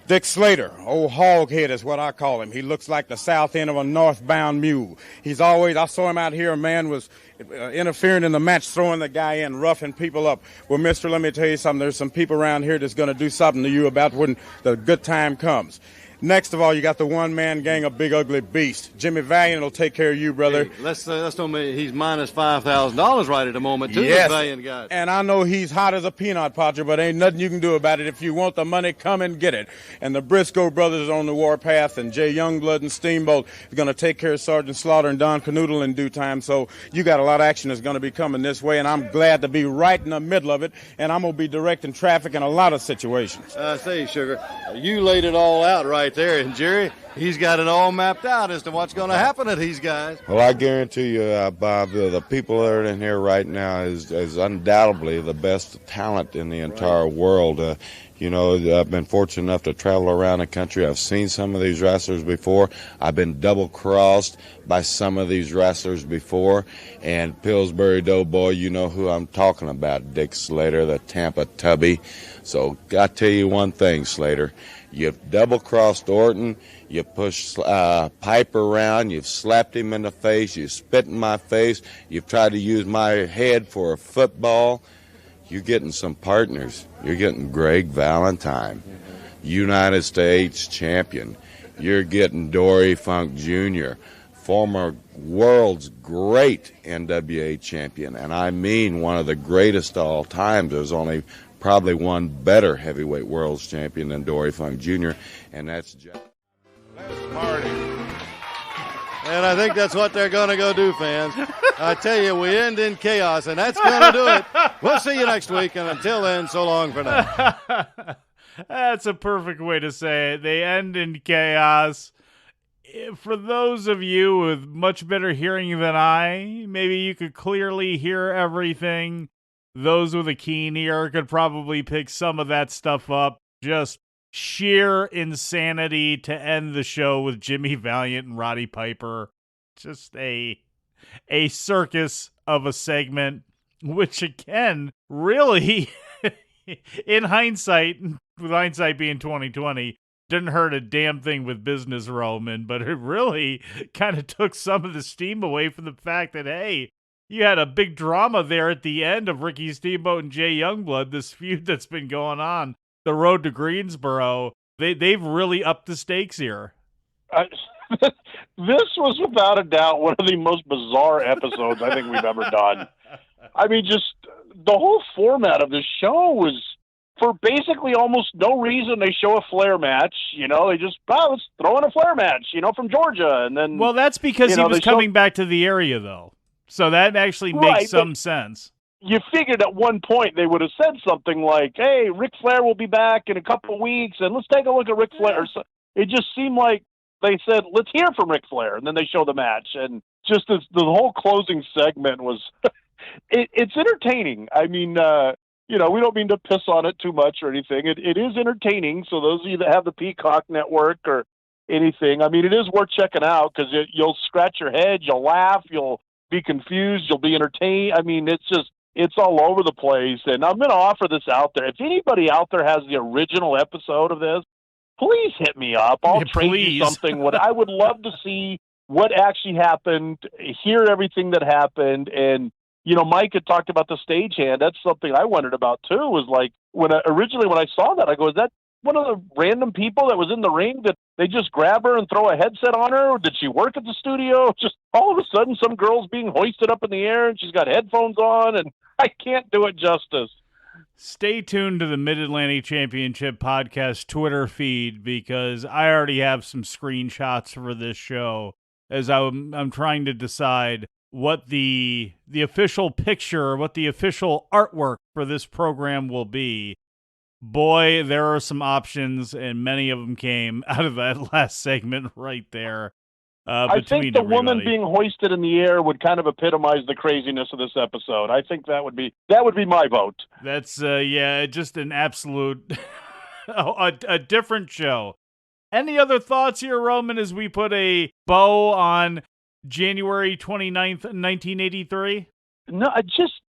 Dick Slater, old hoghead is what I call him. He looks like the south end of a northbound mule. He's always, I saw him out here, a man was interfering in the match, throwing the guy in, roughing people up. Well, mister, let me tell you something. There's some people around here that's going to do something to you about when the good time comes. Next of all, you got the one-man gang of Big Ugly Beast. Jimmy Valiant will take care of you, brother. Hey, let's don't make, he's minus $5,000 right at the moment, too, yes. This Valiant guy. And I know he's hot as a peanut podger, but ain't nothing you can do about it. If you want the money, come and get it. And the Brisco brothers are on the warpath, and Jay Youngblood and Steamboat are going to take care of Sergeant Slaughter and Don Kernodle in due time. So you got a lot of action that's going to be coming this way, and I'm glad to be right in the middle of it, and I'm going to be directing traffic in a lot of situations. I say, Sugar, you laid it all out right right there. And Jerry, he's got it all mapped out as to what's going to happen to these guys. Well, I guarantee you, Bob, the people that are in here right now is undoubtedly the best talent in the entire world. You know, I've been fortunate enough to travel around the country. I've seen some of these wrestlers before. I've been double-crossed by some of these wrestlers before. And Pillsbury Doughboy, you know who I'm talking about, Dick Slater, the Tampa Tubby. So I tell you one thing, Slater. You've double-crossed Orton. You pushed Piper around. You've slapped him in the face. You spit in my face. You've tried to use my head for a football. You're getting some partners. You're getting Greg Valentine, United States champion. You're getting Dory Funk Jr., former world's great NWA champion. And I mean one of the greatest of all time. There's only probably one better heavyweight world's champion than Dory Funk Jr., and that's Jack. Party. And I think that's what they're going to go do, fans. I tell you, we end in chaos, and that's going to do it. We'll see you next week, and until then, so long for now. That's a perfect way to say it. They end in chaos. For those of you with much better hearing than I, maybe you could clearly hear everything. Those with a keen ear could probably pick some of that stuff up. Just sheer insanity to end the show with Jimmy Valiant and Roddy Piper. Just a circus of a segment, which again, really, in hindsight, with hindsight being 2020, didn't hurt a damn thing with business, Roman, but it really kind of took some of the steam away from the fact that, hey, you had a big drama there at the end of Ricky Steamboat and Jay Youngblood, this feud that's been going on. The road to Greensboro, they've really upped the stakes here. This was without a doubt one of the most bizarre episodes I think we've ever done. I mean, just the whole format of this show was, for basically almost no reason, they show a Flair match. You know, they just, let's throw in a Flair match, you know, from Georgia. And then, well, that's because he was coming back to the area, though. So that actually makes some sense. You figured at one point they would have said something like, hey, Ric Flair will be back in a couple of weeks, and let's take a look at Ric Flair. So it just seemed like they said, let's hear from Ric Flair, and then they show the match. And just the whole closing segment was, it's entertaining. I mean, you know, we don't mean to piss on it too much or anything. It is entertaining, so those of you that have the Peacock Network or anything, I mean, it is worth checking out because you'll scratch your head, you'll laugh, you'll be confused, you'll be entertained. I mean, it's all over the place. And I'm going to offer this out there. If anybody out there has the original episode of this, please hit me up. I'll trade you something. What I would love to see what actually happened, hear everything that happened. And, you know, Mike had talked about the stagehand. That's something I wondered about too, was like originally when I saw that, I go, is that one of the random people that was in the ring that they just grab her and throw a headset on her? Or did she work at the studio? Just all of a sudden some girl's being hoisted up in the air and she's got headphones on, and I can't do it justice. Stay tuned to the Mid-Atlantic Championship podcast Twitter feed, because I already have some screenshots for this show as I'm trying to decide what the official picture, what the official artwork for this program will be. Boy, there are some options, and many of them came out of that last segment right there. I think the woman being hoisted in the air would kind of epitomize the craziness of this episode. I think that would be my vote. That's just an absolute a different show. Any other thoughts here, Roman, as we put a bow on January 29th, 1983? No,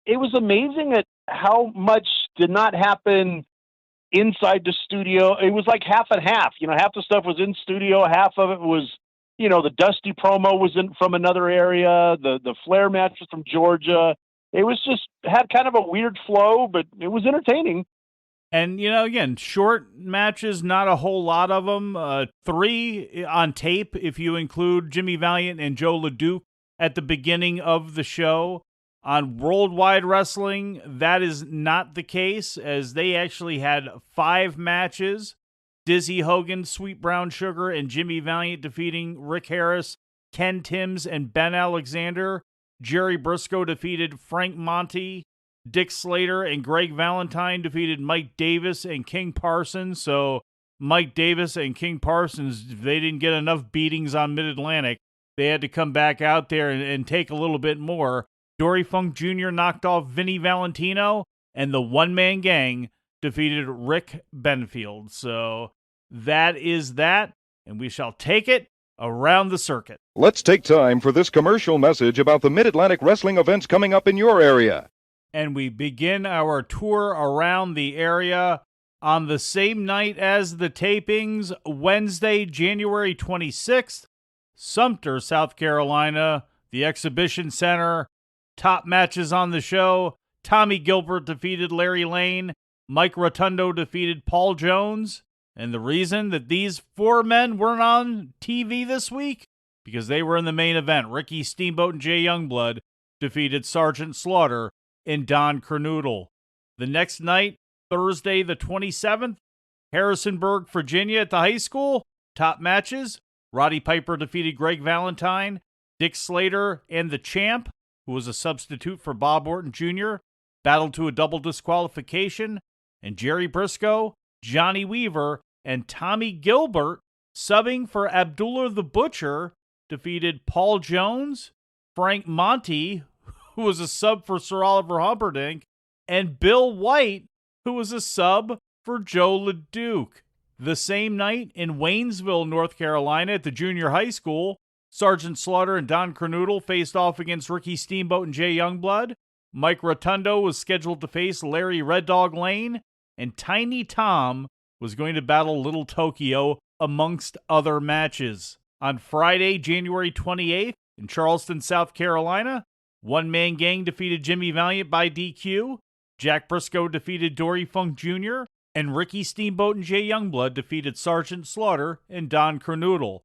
it was amazing at how much did not happen inside the studio. It was like half and half. You know, half the stuff was in studio, half of it was, you know, the Dusty promo was from another area. The Flair match was from Georgia. It was just had kind of a weird flow, but it was entertaining. And, you know, again, short matches, not a whole lot of them. 3 on tape, if you include Jimmy Valiant and Joe LeDuc at the beginning of the show. On Worldwide Wrestling, that is not the case, as they actually had 5 matches. Dizzy Hogan, Sweet Brown Sugar, and Jimmy Valiant defeating Rick Harris, Ken Timms, and Ben Alexander. Jerry Brisco defeated Frank Monty. Dick Slater and Greg Valentine defeated Mike Davis and King Parsons. So Mike Davis and King Parsons, they didn't get enough beatings on Mid-Atlantic. They had to come back out there and take a little bit more. Dory Funk Jr. knocked off Vinny Valentino, and the one-man gang defeated Rick Benfield. So that is that, and we shall take it around the circuit. Let's take time for this commercial message about the Mid-Atlantic wrestling events coming up in your area. And we begin our tour around the area on the same night as the tapings, Wednesday, January 26th, Sumter, South Carolina, the Exhibition Center. Top matches on the show: Tommy Gilbert defeated Larry Lane, Mike Rotundo defeated Paul Jones. And the reason that these four men weren't on TV this week? Because they were in the main event. Ricky Steamboat Jay Youngblood defeated Sgt Slaughter and Don Kernodle. The next night, Thursday the 27th, Harrisonburg, Virginia at the high school. Top matches: Roddy Piper defeated Greg Valentine, Dick Slater and the Champ, who was a substitute for Bob Orton Jr., battled to a double disqualification, and Jerry Brisco, Johnny Weaver, and Tommy Gilbert, subbing for Abdullah the Butcher, defeated Paul Jones, Frank Monty, who was a sub for Sir Oliver Humperdink, and Bill White, who was a sub for Joe LeDuc. The same night in Waynesville, North Carolina, at the junior high school, Sgt Slaughter and Don Kernodle faced off against Ricky Steamboat and Jay Youngblood. Mike Rotundo was scheduled to face Larry Red Dog Lane, and Tiny Tom was going to battle Little Tokyo, amongst other matches. On Friday, January 28th, in Charleston, South Carolina, One Man Gang defeated Jimmy Valiant by DQ, Jack Brisco defeated Dory Funk Jr., and Ricky Steamboat and Jay Youngblood defeated Sgt Slaughter and Don Kernodle.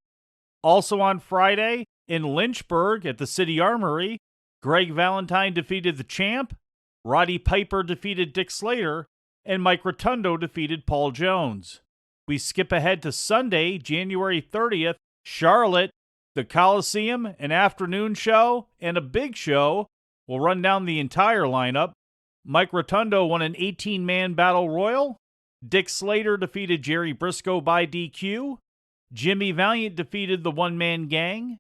Also on Friday, in Lynchburg at the City Armory, Greg Valentine defeated the Champ, Roddy Piper defeated Dick Slater, and Mike Rotundo defeated Paul Jones. We skip ahead to Sunday, January 30th, Charlotte, the Coliseum, an afternoon show, and a big show. We'll run down the entire lineup. Mike Rotundo won an 18-man battle royal. Dick Slater defeated Jerry Brisco by DQ. Jimmy Valiant defeated the One Man Gang.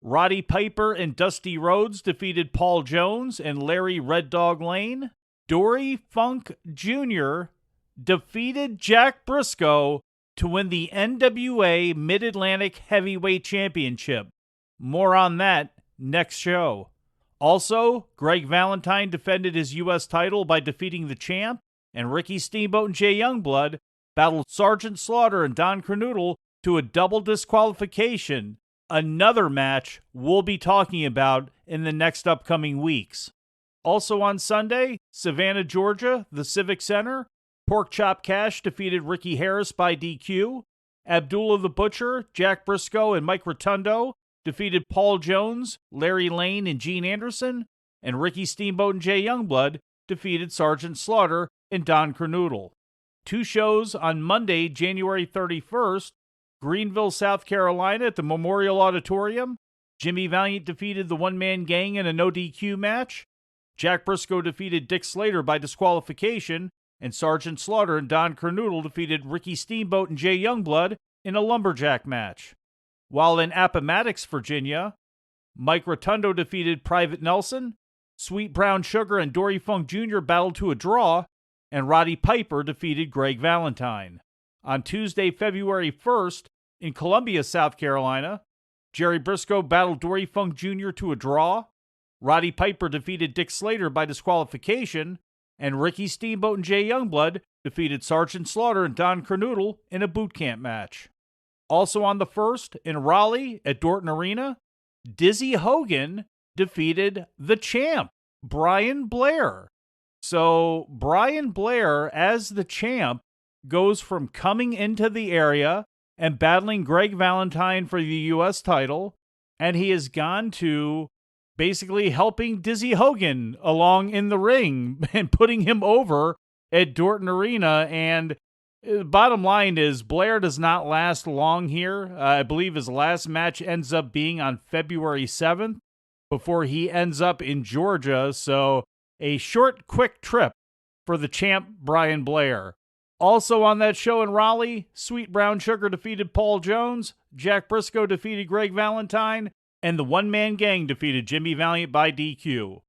Roddy Piper and Dusty Rhodes defeated Paul Jones and Larry Red Dog Lane. Dory Funk Jr. defeated Jack Brisco to win the NWA Mid-Atlantic Heavyweight Championship. More on that next show. Also, Greg Valentine defended his U.S. title by defeating the Champ, and Ricky Steamboat and Jay Youngblood battled Sgt Slaughter and Don Kernodle to a double disqualification, another match we'll be talking about in the next upcoming weeks. Also on Sunday, Savannah, Georgia, the Civic Center, Pork Chop Cash defeated Ricky Harris by DQ. Abdullah the Butcher, Jack Brisco, and Mike Rotundo defeated Paul Jones, Larry Lane, and Gene Anderson. And Ricky Steamboat and Jay Youngblood defeated Sgt Slaughter and Don Kernodle. Two shows on Monday, January 31st, Greenville, South Carolina at the Memorial Auditorium. Jimmy Valiant defeated the One Man Gang in a no DQ match. Jack Brisco defeated Dick Slater by disqualification, and Sgt Slaughter and Don Kernodle defeated Ricky Steamboat and Jay Youngblood in a lumberjack match. While in Appomattox, Virginia, Mike Rotundo defeated Private Nelson, Sweet Brown Sugar and Dory Funk Jr. battled to a draw, and Roddy Piper defeated Greg Valentine. On Tuesday, February 1st, in Columbia, South Carolina, Jerry Brisco battled Dory Funk Jr. to a draw, Roddy Piper defeated Dick Slater by disqualification, and Ricky Steamboat and Jay Youngblood defeated Sgt Slaughter and Don Kernodle in a boot camp match. Also on the 1st, in Raleigh at Dorton Arena, Dizzy Hogan defeated the Champ, Brian Blair. So Brian Blair, as the Champ, goes from coming into the area and battling Greg Valentine for the U.S. title, and he has gone to basically helping Dizzy Hogan along in the ring and putting him over at Dorton Arena. And the bottom line is Blair does not last long here. I believe his last match ends up being on February 7th before he ends up in Georgia. So a short, quick trip for the Champ, Brian Blair. Also on that show in Raleigh, Sweet Brown Sugar defeated Paul Jones, Jack Brisco defeated Greg Valentine, and the One Man Gang defeated Jimmy Valiant by DQ.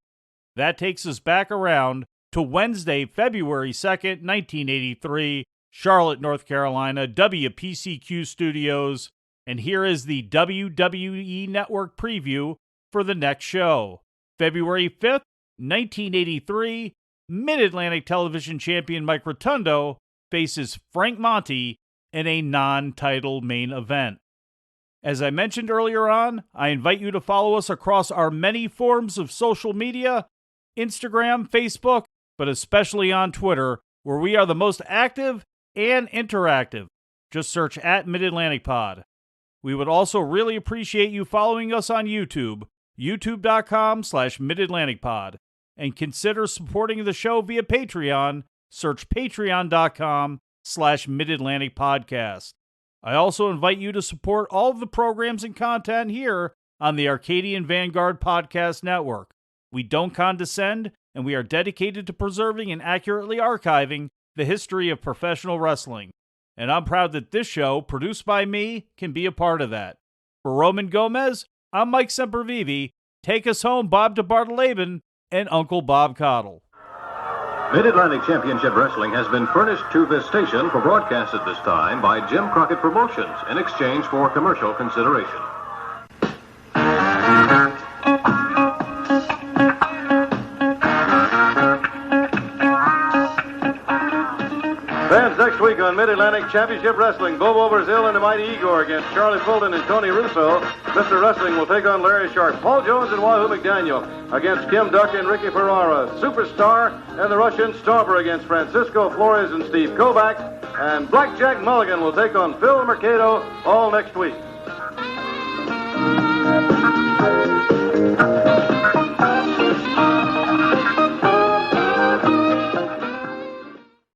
That takes us back around to Wednesday, February 2nd, 1983, Charlotte, North Carolina, WPCQ Studios, and here is the WWE Network preview for the next show. February 5th, 1983, Mid-Atlantic Television Champion Mike Rotundo faces Frank Monty in a non-title main event. As I mentioned earlier on, I invite you to follow us across our many forms of social media, Instagram, Facebook, but especially on Twitter, where we are the most active and interactive. Just search at Mid-Atlantic Pod. We would also really appreciate you following us on YouTube, youtube.com/MidAtlanticPod, and consider supporting the show via Patreon. Search patreon.com/MidAtlanticPodcast. I also invite you to support all of the programs and content here on the Arcadian Vanguard Podcast Network. We don't condescend, and we are dedicated to preserving and accurately archiving the history of professional wrestling. And I'm proud that this show, produced by me, can be a part of that. For Roman Gomez, I'm Mike Sempervive. Take us home, Bob DeBartoleben and Uncle Bob Cottle. Mid-Atlantic Championship Wrestling has been furnished to this station for broadcast at this time by Jim Crockett Promotions in exchange for commercial consideration. Fans, next week on Mid-Atlantic Championship Wrestling, Bobo Brazil and the Mighty Igor against Charlie Fulton and Tony Russo. Mr. Wrestling will take on Larry Sharp. Paul Jones and Wahoo McDaniel against Kim Duck and Ricky Ferrara. Superstar and the Russian Stauber against Francisco Flores and Steve Kovac. And Blackjack Mulligan will take on Phil Mercado all next week.